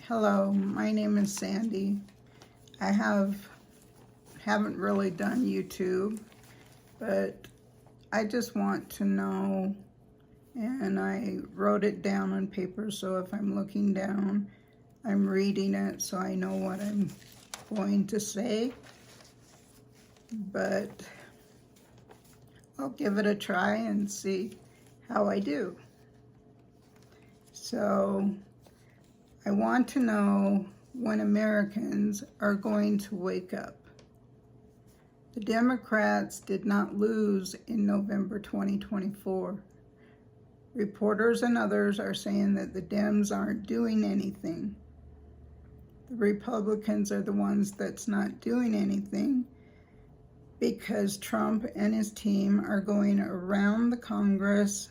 Hello, my name is Sandy. I haven't really done YouTube, but I just want to know, and I wrote it down on paper, so if I'm looking down, I'm reading it so I know what I'm going to say. But I'll give it a try and see how I do. So I want to know when Americans are going to wake up. The Democrats did not lose in November 2024. Reporters and others are saying that the Dems aren't doing anything. The Republicans are the ones that's not doing anything because Trump and his team are going around the Congress,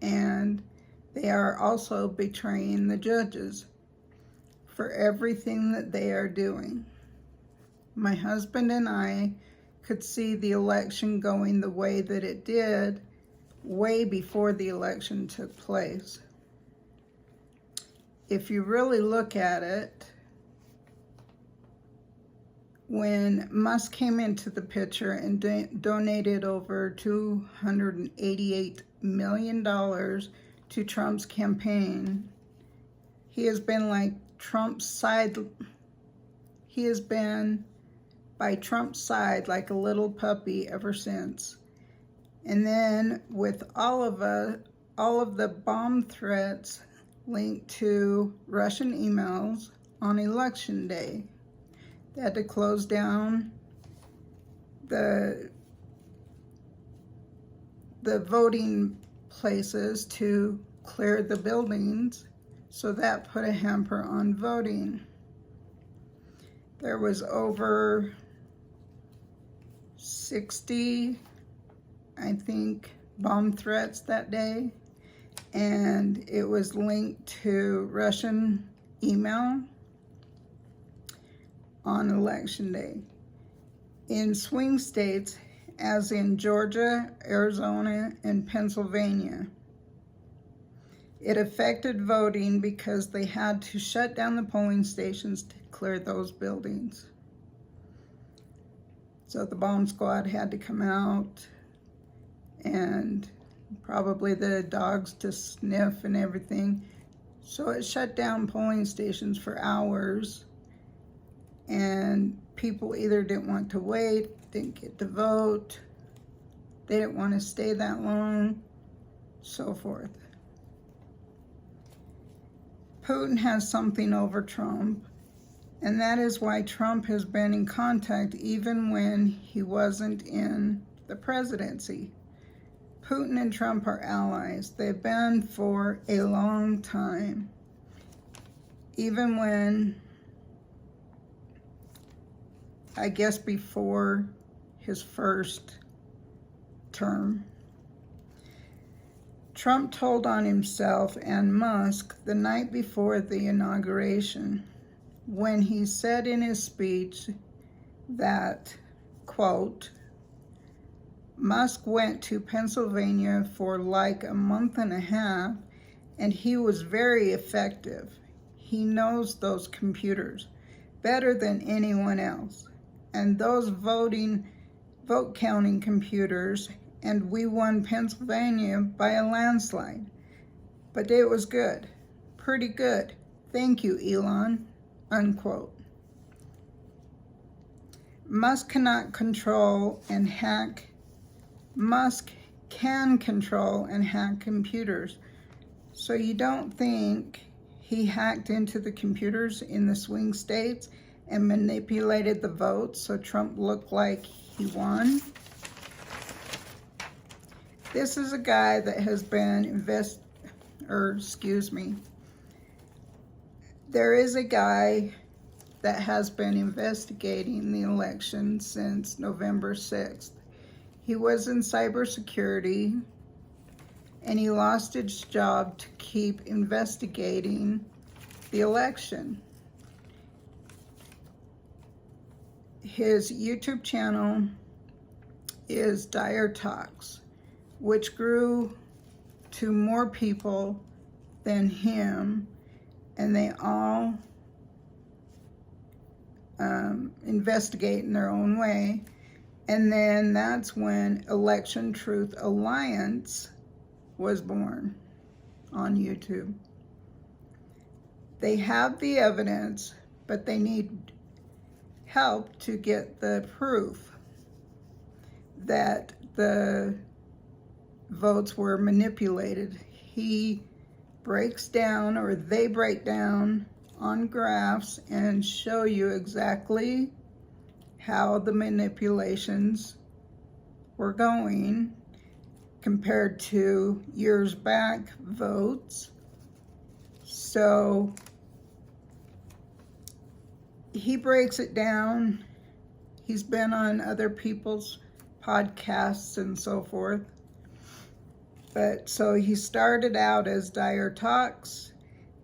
and they are also betraying the judges for everything that they are doing. My husband and I could see the election going the way that it did way before the election took place. If you really look at it, when Musk came into the picture and donated over $288 million to Trump's campaign, he has been like Trump's side. He has been by Trump's side like a little puppy ever since. And then with all of the bomb threats linked to Russian emails on election day, they had to close down the voting places to clear the buildings, so that put a hamper on voting. There was over 60, I think, bomb threats that day, and it was linked to Russian email on election day. In swing states, as in Georgia, Arizona, and Pennsylvania, it affected voting because they had to shut down the polling stations to clear those buildings. So the bomb squad had to come out, and probably the dogs to sniff and everything. So it shut down polling stations for hours, and people either didn't want to wait, didn't get to vote, they didn't want to stay that long, so forth. Putin has something over Trump, and that is why Trump has been in contact even when he wasn't in the presidency. Putin and Trump are allies. They've been for a long time. Even when, I guess before his first term. Trump told on himself and Musk the night before the inauguration when he said in his speech that, quote, Musk went to Pennsylvania for like a month and a half, and he was very effective. He knows those computers better than anyone else, and those vote counting computers, and we won Pennsylvania by a landslide. But it was good, pretty good. Thank you, Elon, unquote. Musk can control and hack computers. So you don't think he hacked into the computers in the swing states and manipulated the votes so Trump looked like he won? This is a guy that has been there is a guy that has been investigating the election since November 6th. He was in cybersecurity, and he lost his job to keep investigating the election. His YouTube channel is Dire Talks, which grew to more people than him and they all investigate in their own way. And then that's when Election Truth Alliance was born on YouTube. They have the evidence, but they need help to get the proof that the votes were manipulated. He breaks down, or they break down on graphs and show you exactly how the manipulations were going compared to years back votes. So he breaks it down. He's been on other people's podcasts and so forth. But so he started out as Dire Talks,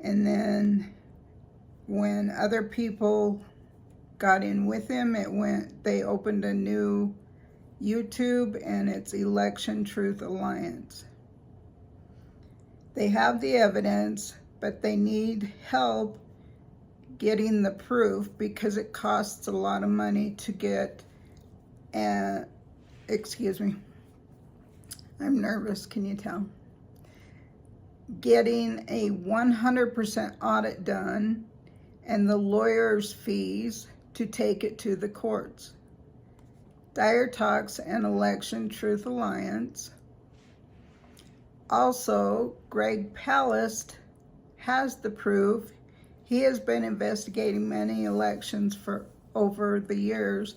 and then when other people got in with him, they opened a new YouTube, and it's Election Truth Alliance. They have the evidence, but they need help getting the proof because it costs a lot of money to get, excuse me, I'm nervous, can you tell? Getting a 100% audit done and the lawyer's fees to take it to the courts. Dire Talks and Election Truth Alliance. Also, Greg Palast has the proof. He has been investigating many elections for over the years.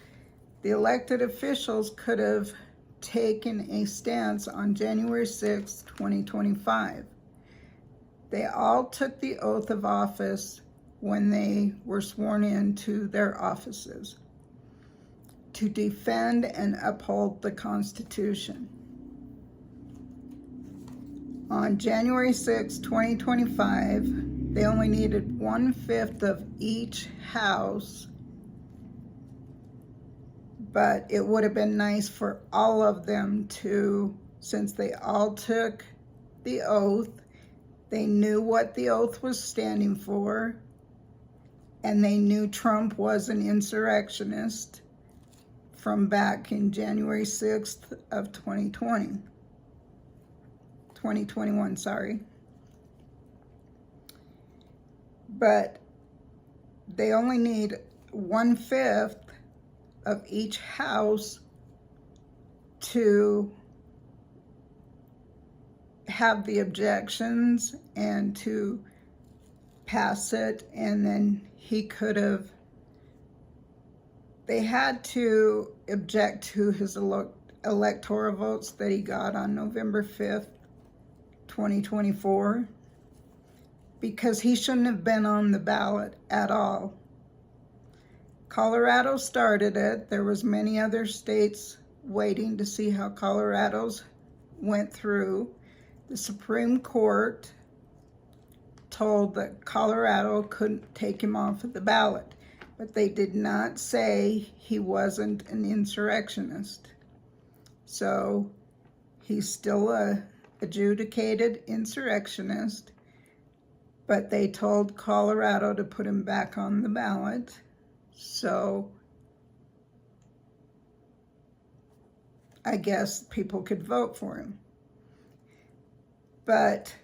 The elected officials could have taken a stance on January 6, 2025. They all took the oath of office when they were sworn into their offices to defend and uphold the Constitution. On January 6, 2025, they only needed 1/5 of each house, but it would have been nice for all of them to, since they all took the oath, they knew what the oath was standing for, and they knew Trump was an insurrectionist from back in January 6th of 2021, sorry. But they only need 1/5 of each house to have the objections and to pass it, and then he could have, they had to object to his electoral votes that he got on November 5th, 2024, because he shouldn't have been on the ballot at all. Colorado started it. There was many other states waiting to see how Colorado's went through. The Supreme Court told that Colorado couldn't take him off of the ballot, but they did not say he wasn't an insurrectionist. So he's still a adjudicated insurrectionist, but they told Colorado to put him back on the ballot. So I guess people could vote for him. But,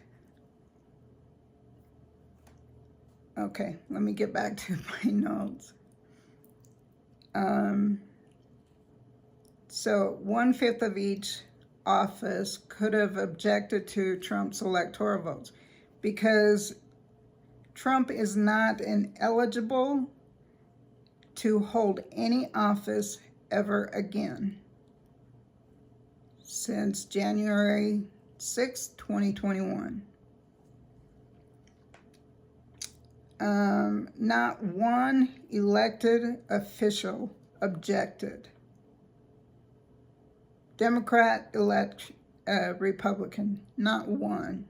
okay, let me get back to my notes. So 1/5 of each office could have objected to Trump's electoral votes because Trump is not ineligible to hold any office ever again since January 6, 2021. Not one elected official objected. Democrat, Republican, not one.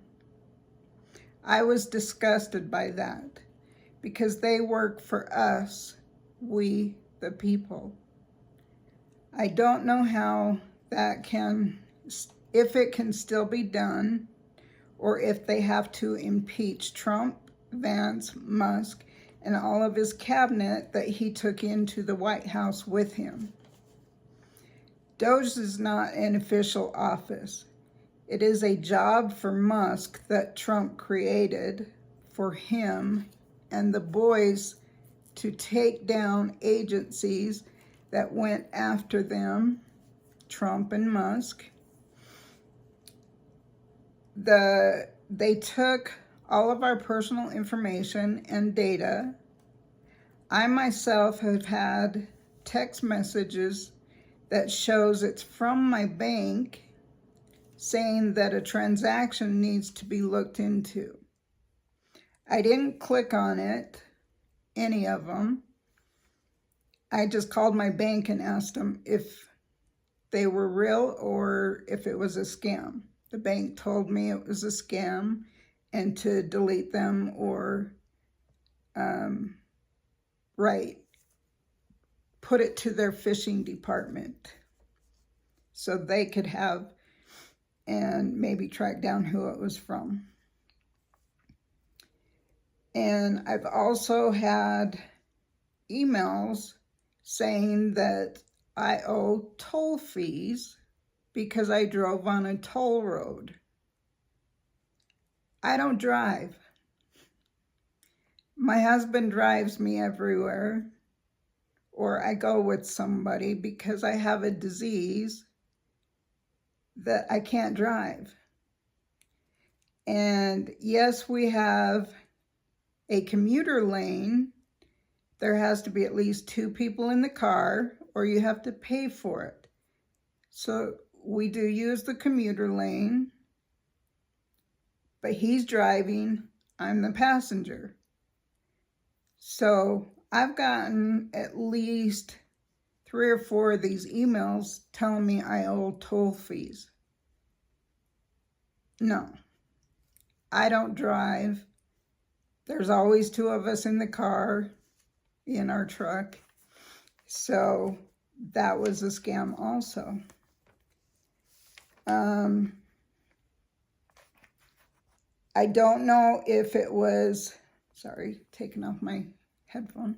I was disgusted by that because they work for us, we the people. I don't know how that can, if it can still be done, or if they have to impeach Trump Vance, Musk, and all of his cabinet that he took into the White House with him. Doge is not an official office. It is a job for Musk that Trump created for him and the boys to take down agencies that went after them, Trump and Musk. They took all of our personal information and data. I myself have had text messages that shows it's from my bank saying that a transaction needs to be looked into. I didn't click on it, any of them. I just called my bank and asked them if they were real or if it was a scam. The bank told me it was a scam and to delete them or put it to their phishing department so they could have and maybe track down who it was from. And I've also had emails saying that I owe toll fees because I drove on a toll road. I don't drive. My husband drives me everywhere, or I go with somebody because I have a disease that I can't drive. And yes, we have a commuter lane. There has to be at least 2 people in the car, or you have to pay for it. So we do use the commuter lane, but he's driving, I'm the passenger. So I've gotten at least 3 or 4 of these emails telling me I owe toll fees. No, I don't drive. There's always 2 of us in the car, in our truck. So that was a scam also. I don't know if it was, sorry, taking off my headphone.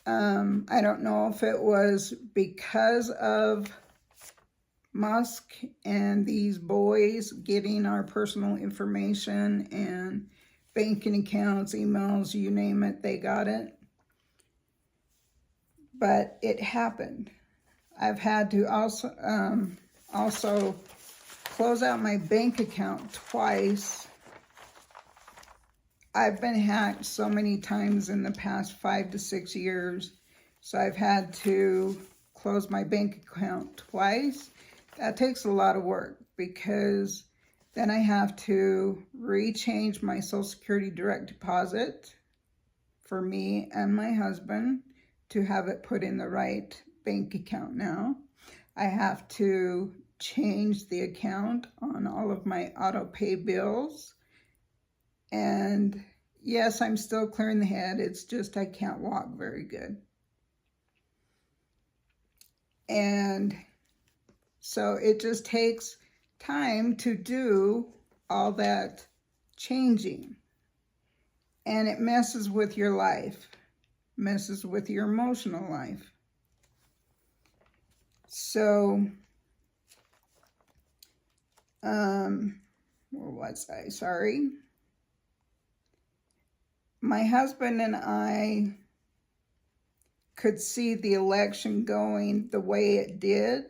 I don't know if it was because of Musk and these boys getting our personal information and banking accounts, emails, you name it, they got it. But it happened. I've had to also close out my bank account twice. I've been hacked so many times in the past 5 to 6 years, so I've had to close my bank account twice. That takes a lot of work because then I have to rechange my Social Security direct deposit for me and my husband to have it put in the right bank account now. I have to change the account on all of my auto pay bills. And yes, I'm still clearing the head. It's just I can't walk very good. And so it just takes time to do all that changing. And it messes with your life, messes with your emotional life. So, where was I? Sorry. My husband and I could see the election going the way it did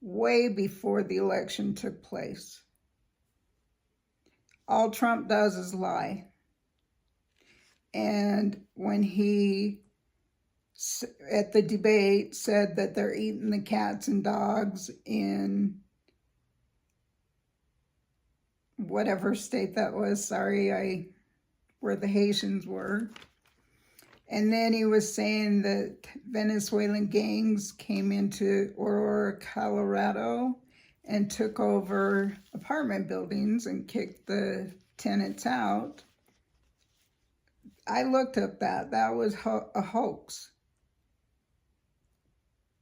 way before the election took place. All Trump does is lie. And when he, at the debate, said that they're eating the cats and dogs in whatever state that was, sorry, where the Haitians were. And then he was saying that Venezuelan gangs came into Aurora, Colorado, and took over apartment buildings and kicked the tenants out. I looked up that. That was a hoax.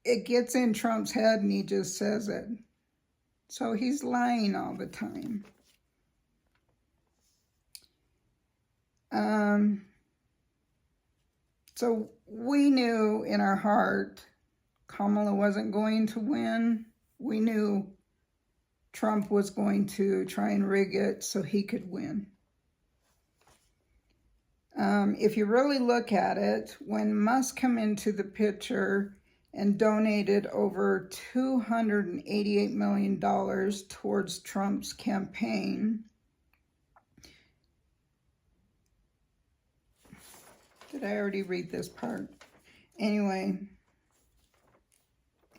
It gets in Trump's head and he just says it. So he's lying all the time. So we knew in our heart Kamala wasn't going to win. We knew Trump was going to try and rig it so he could win. If you really look at it, when Musk came into the picture and donated over $288 million towards Trump's campaign, did I already read this part? Anyway,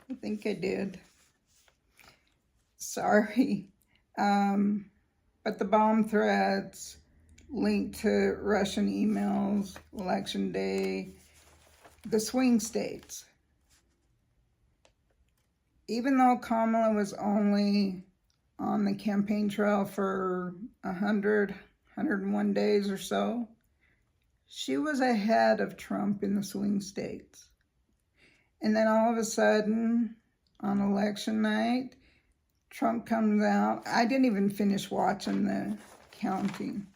I think I did. Sorry. But the bomb threats linked to Russian emails, election day, the swing states. Even though Kamala was only on the campaign trail for 101 days or so, she was ahead of Trump in the swing states. And then all of a sudden, on election night, Trump comes out. I didn't even finish watching the counting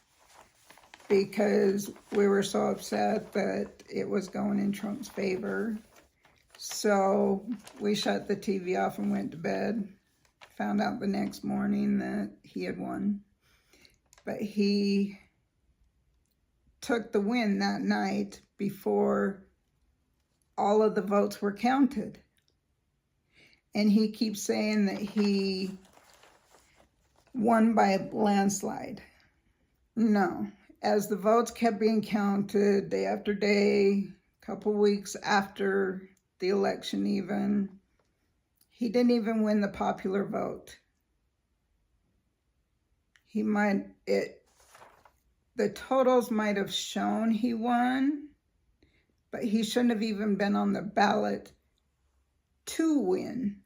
because we were so upset that it was going in Trump's favor. So we shut the TV off and went to bed. Found out the next morning that he had won. But he took the win that night before all of the votes were counted. And he keeps saying that he won by a landslide. No. As the votes kept being counted day after day, a couple weeks after the election even, he didn't even win the popular vote. The totals might have shown he won, but he shouldn't have even been on the ballot to win.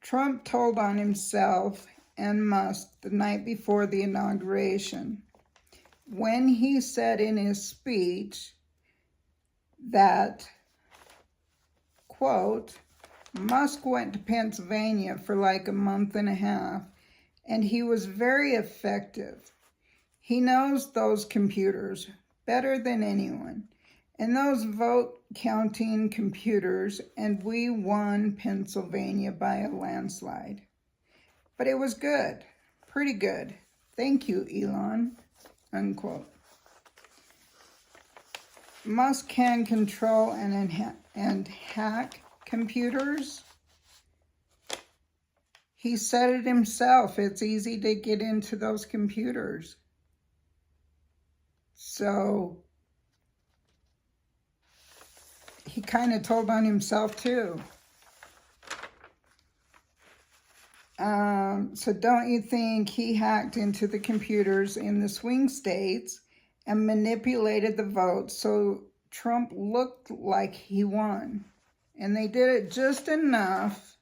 Trump told on himself and Musk the night before the inauguration when he said in his speech that, quote, Musk went to Pennsylvania for like a month and a half, and he was very effective. He knows those computers better than anyone, and those vote counting computers, and we won Pennsylvania by a landslide. But it was good, pretty good. Thank you, Elon, unquote. Musk can control and hack computers. He said it himself. It's easy to get into those computers. So he kind of told on himself too. So don't you think he hacked into the computers in the swing states and manipulated the votes so Trump looked like he won? And they did it just enough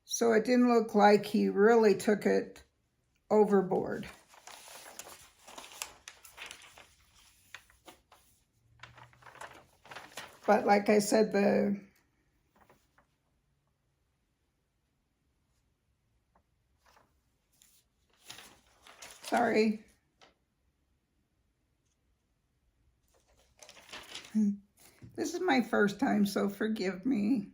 so it didn't look like he really took it overboard. But like I said, sorry. This is my first time, so forgive me.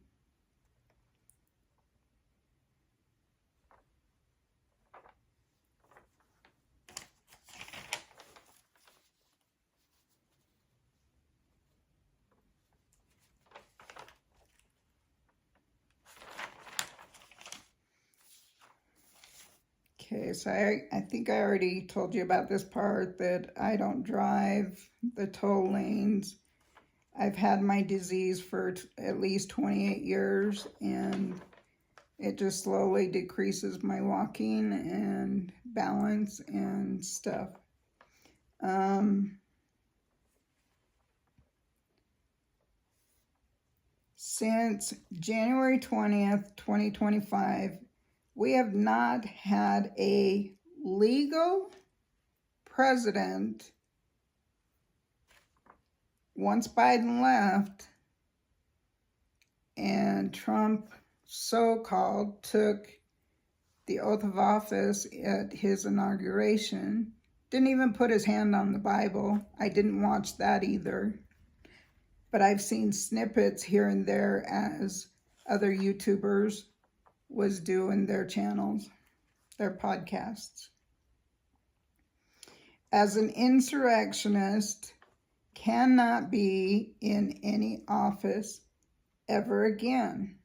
Okay, so I think I already told you about this part, that I don't drive the toll lanes. I've had my disease for at least 28 years, and it just slowly decreases my walking and balance and stuff. Since January 20th, 2025, we have not had a legal president, once Biden left, and Trump, so-called, took the oath of office at his inauguration. Didn't even put his hand on the Bible. I didn't watch that either. But I've seen snippets here and there as other YouTubers was doing their channels, their podcasts. As an insurrectionist, cannot be in any office ever again.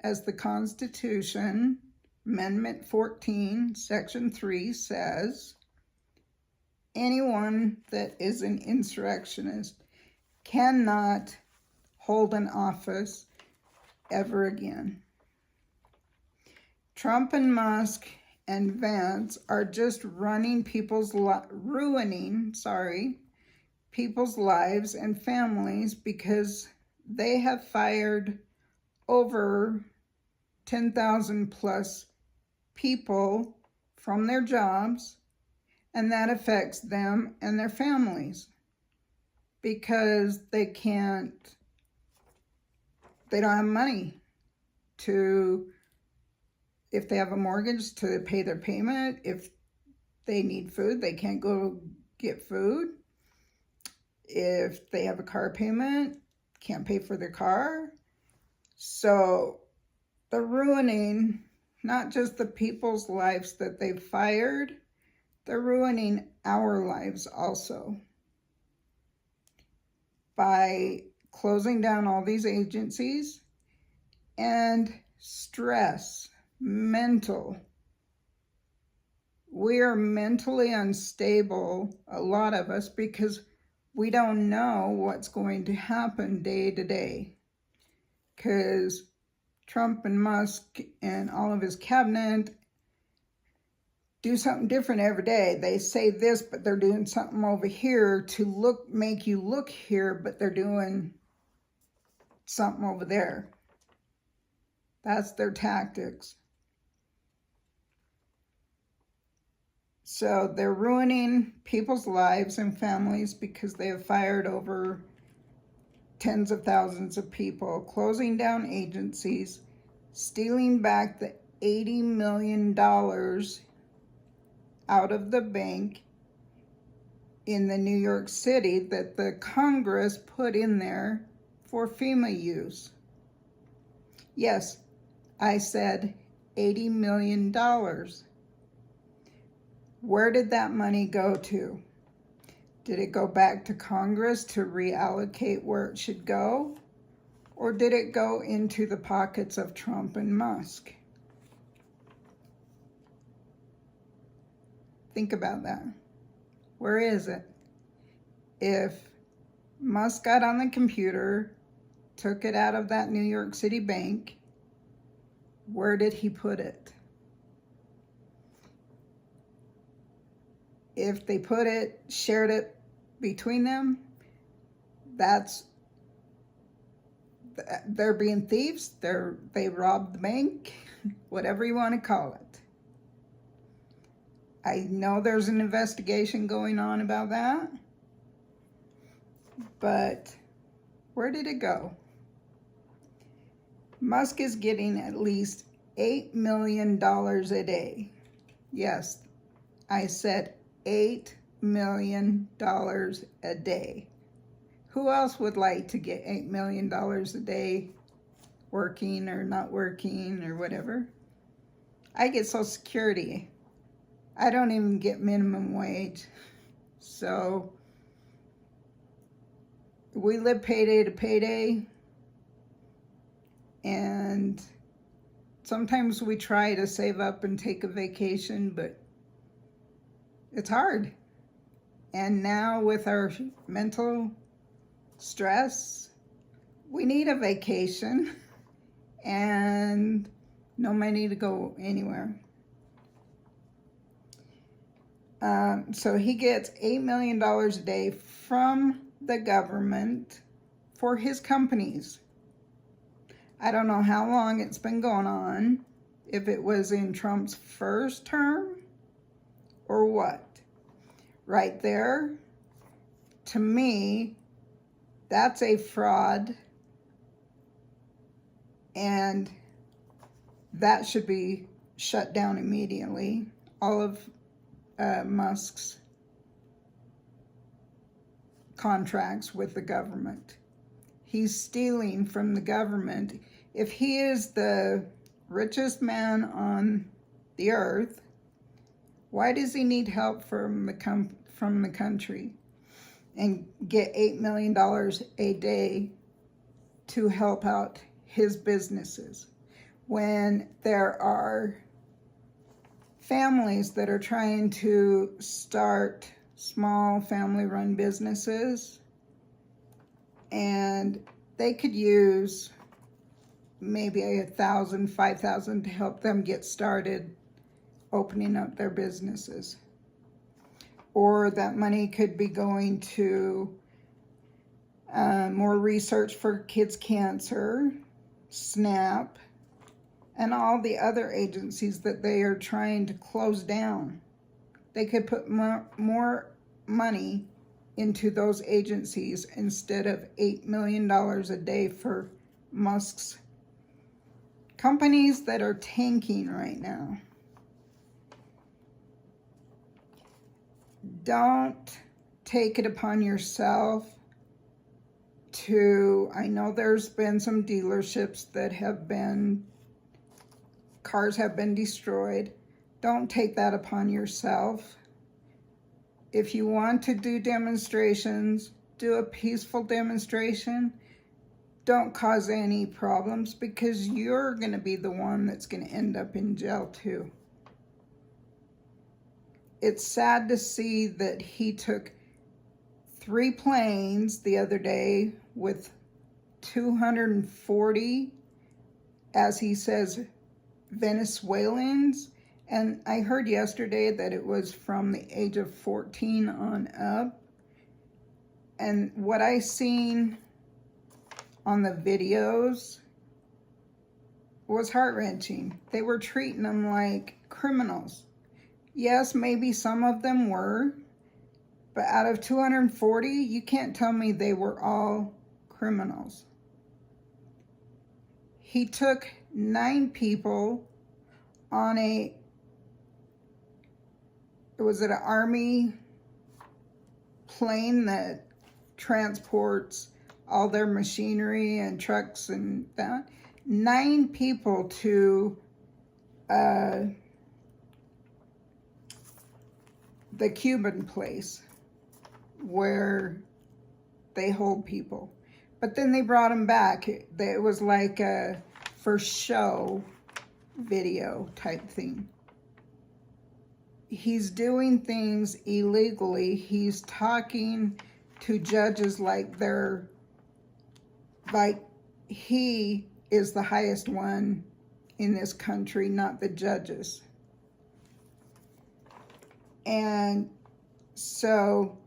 As the Constitution, Amendment 14, Section 3 says, anyone that is an insurrectionist cannot hold an office ever again. Trump and Musk and Vance are just ruining people's lives and families because they have fired over 10,000 plus people from their jobs, and that affects them and their families because they don't have money to, if they have a mortgage, to pay their payment. If they need food, they can't go get food. If they have a car payment, can't pay for their car. So they're ruining not just the people's lives that they've fired, they're ruining our lives also by closing down all these agencies. And stress, mental. We are mentally unstable, a lot of us, because we don't know what's going to happen day to day. Because Trump and Musk and all of his cabinet do something different every day. They say this, but they're doing something over here to make you look here, but they're doing something over there. That's their tactics. So they're ruining people's lives and families because they have fired over tens of thousands of people, closing down agencies, stealing back the $80 million out of the bank in the New York City that the Congress put in there for FEMA use. Yes, I said $80 million. Where did that money go to? Did it go back to Congress to reallocate where it should go? Or did it go into the pockets of Trump and Musk? Think about that. Where is it? If Musk got on the computer, took it out of that New York City bank, where did he put it? If they shared it between them, they're being thieves, they robbed the bank, whatever you want to call it. I know there's an investigation going on about that, but where did it go? Musk is getting at least $8 million a day. Yes, I said $8 million a day. Who else would like to get $8 million a day working or not working or whatever? I get Social Security. I don't even get minimum wage. So we live payday to payday. And sometimes we try to save up and take a vacation, but it's hard. And now with our mental stress, we need a vacation and no money to go anywhere. So he gets $8 million a day from the government for his companies. I don't know how long it's been going on, if it was in Trump's first term or what. Right there, to me, that's a fraud and that should be shut down immediately. All of Musk's contracts with the government. He's stealing from the government. If he is the richest man on the earth, why does he need help from the country and get $8 million a day to help out his businesses, when there are families that are trying to start small family-run businesses and they could use maybe $1,000, $5,000 to help them get started opening up their businesses? Or that money could be going to more research for kids' cancer, SNAP, and all the other agencies that they are trying to close down. They could put more money into those agencies instead of $8 million a day for Musk's companies that are tanking right now. Don't take it upon yourself to, I know there's been some dealerships that cars have been destroyed. Don't take that upon yourself. If you want to do demonstrations, do a peaceful demonstration. Don't cause any problems, because you're going to be the one that's going to end up in jail too. It's sad to see that he took 3 planes the other day with 240, as he says, Venezuelans. And I heard yesterday that it was from the age of 14 on up. And what I seen on the videos was heart-wrenching. They were treating them like criminals. Yes, maybe some of them were, but out of 240, you can't tell me they were all criminals. He took 9 people on was it an army plane that transports all their machinery and trucks and that? 9 people to the Cuban place where they hold people. But then they brought them back. It was like a for show video type thing. He's doing things illegally. He's talking to judges like he is the highest one in this country, not the judges. And so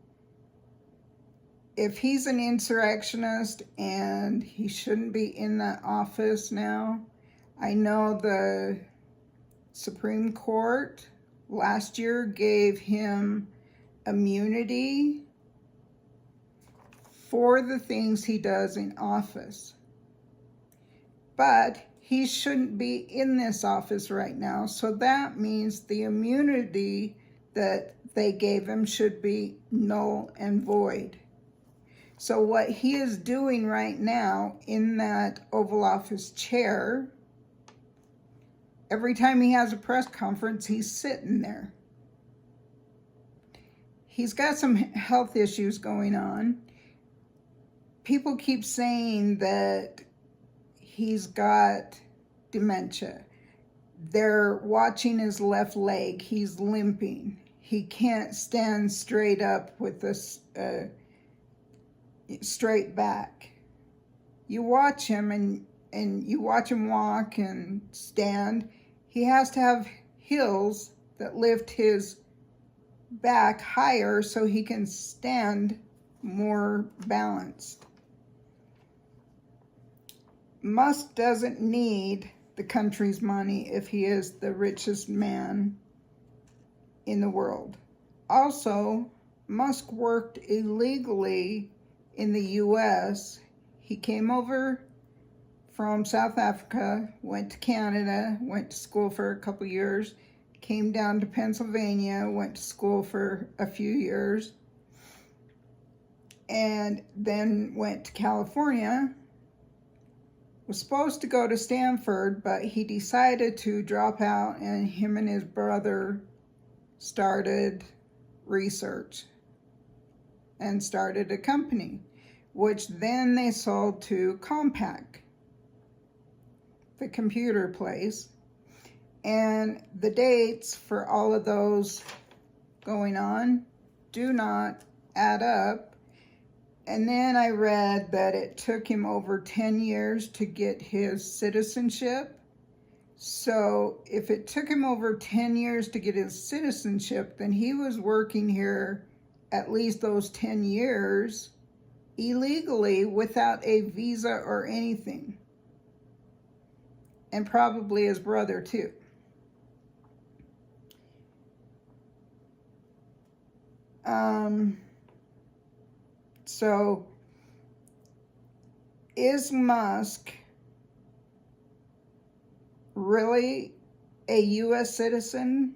if he's an insurrectionist and he shouldn't be in that office now, I know the Supreme Court last year gave him immunity for the things he does in office. But he shouldn't be in this office right now. So that means the immunity that they gave him should be null and void. So what he is doing right now in that Oval Office chair, every time he has a press conference, he's sitting there. He's got some health issues going on. People keep saying that he's got dementia. They're watching his left leg. He's limping. He can't stand straight up with this straight back. You watch him and you watch him walk and stand. He has to have heels that lift his back higher so he can stand more balanced. Musk doesn't need the country's money if he is the richest man in the world. Also, Musk worked illegally in the U.S. He came over from South Africa, went to Canada, went to school for a couple years, came down to Pennsylvania, went to school for a few years, and then went to California. Was supposed to go to Stanford, but he decided to drop out, and him and his brother started research and started a company, which then they sold to Compaq, the computer place. And the dates for all of those going on do not add up. And then I read that it took him over 10 years to get his citizenship. So if it took him over 10 years to get his citizenship, then he was working here at least those 10 years illegally without a visa or anything. And probably his brother too. So is Musk really a U.S. citizen?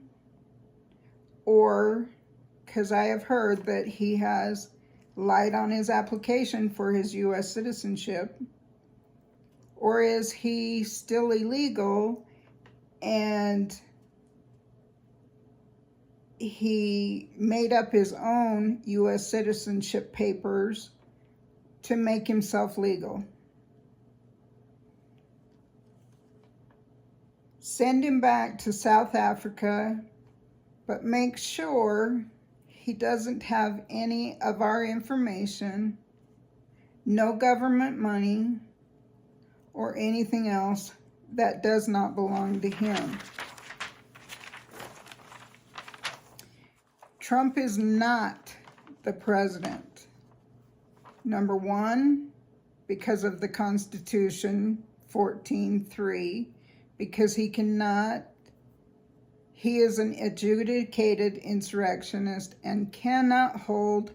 Or, because I have heard that he has lied on his application for his U.S. citizenship, or is he still illegal and he made up his own U.S. citizenship papers to make himself legal? Send him back to South Africa, but make sure he doesn't have any of our information, no government money, or anything else that does not belong to him. Trump is not the president. Number one, because of the Constitution 14.3, because he is an adjudicated insurrectionist and cannot hold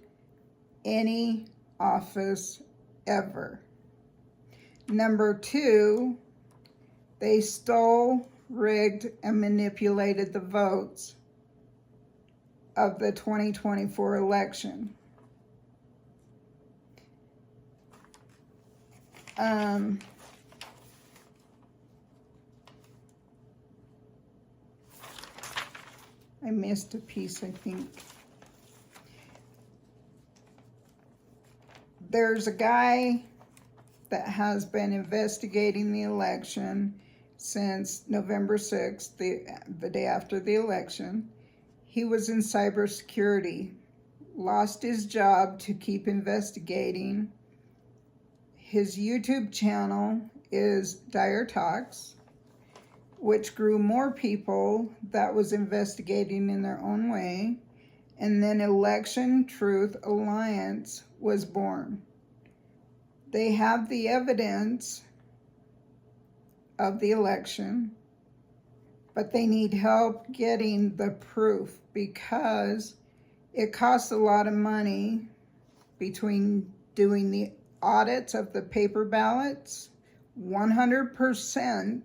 any office ever. Number two, they stole, rigged, and manipulated the votes of the 2024 election. I missed a piece, I think. There's a guy that has been investigating the election since November 6th, the day after the election. He was in cybersecurity, lost his job to keep investigating. His YouTube channel is Dire Talks, which grew more people that was investigating in their own way. And then Election Truth Alliance was born. They have the evidence of the election, but they need help getting the proof because it costs a lot of money between doing the audits of the paper ballots, 100%,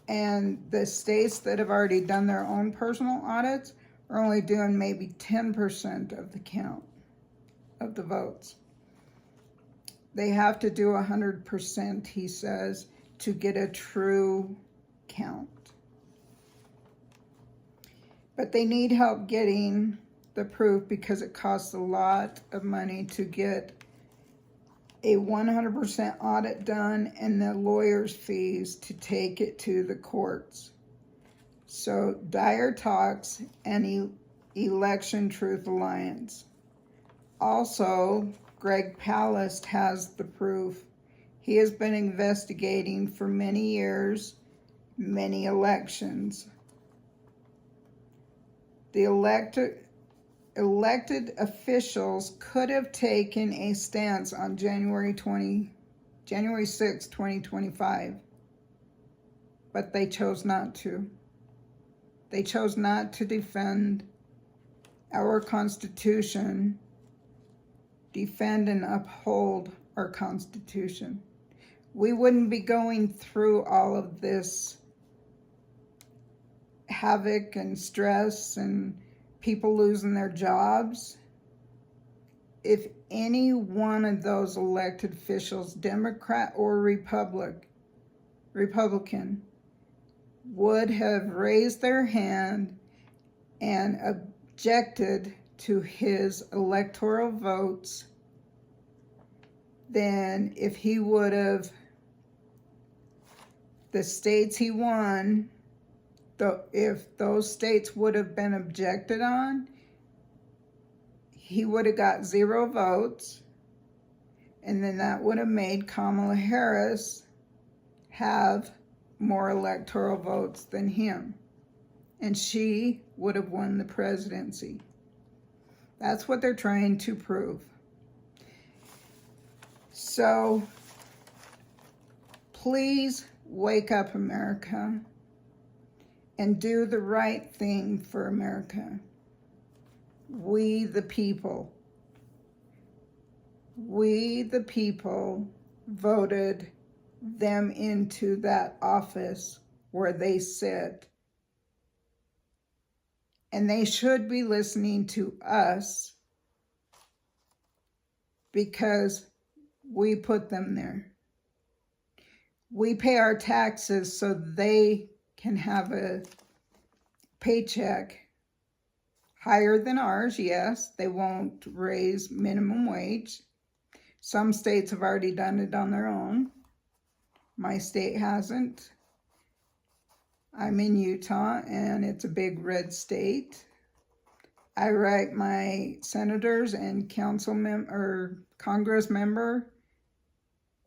and the states that have already done their own personal audits are only doing maybe 10% of the count of the votes. They have to do 100%, he says, to get a true count. But they need help getting the proof because it costs a lot of money to get a 100% audit done and the lawyer's fees to take it to the courts. So Dire Talks and Election Truth Alliance. Also, Greg Palast has the proof. He has been investigating for many years, many elections. The elected officials could have taken a stance on January 6, 2025, but they chose not to. They chose not to defend our Constitution, defend and uphold our Constitution. we wouldn't be going through all of this havoc and stress and people losing their jobs if any one of those elected officials, Democrat or Republican, would have raised their hand and objected to his electoral votes. Then if he would have, the states he won, if those states would have been objected on, he would have got 0 votes, and then that would have made Kamala Harris have more electoral votes than him, and she would have won the presidency. That's what they're trying to prove. So please wake up, America, and do the right thing for America. We the people voted them into that office where they sit. And they should be listening to us because we put them there. We pay our taxes so they can have a paycheck higher than ours. Yes, they won't raise minimum wage. Some states have already done it on their own. My state hasn't. I'm in Utah, and it's a big red state. I write my senators and Congress member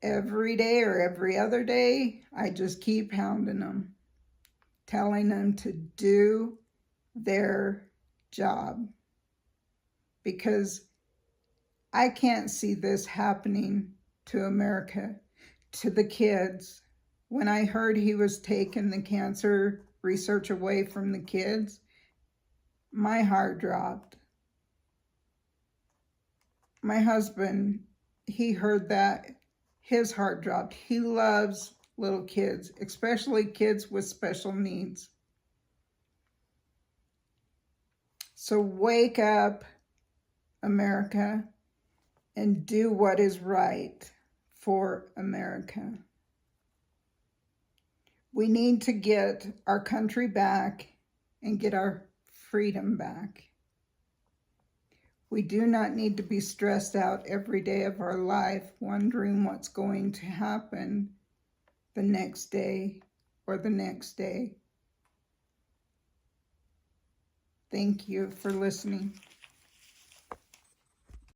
every day or every other day. I just keep hounding them, telling them to do their job, because I can't see this happening to America, to the kids. When I heard he was taking the cancer research away from the kids, my heart dropped. My husband, he heard that, his heart dropped. He loves little kids, especially kids with special needs. So wake up, America, and do what is right for America. We need to get our country back and get our freedom back. We do not need to be stressed out every day of our life wondering what's going to happen the next day or the next day. Thank you for listening.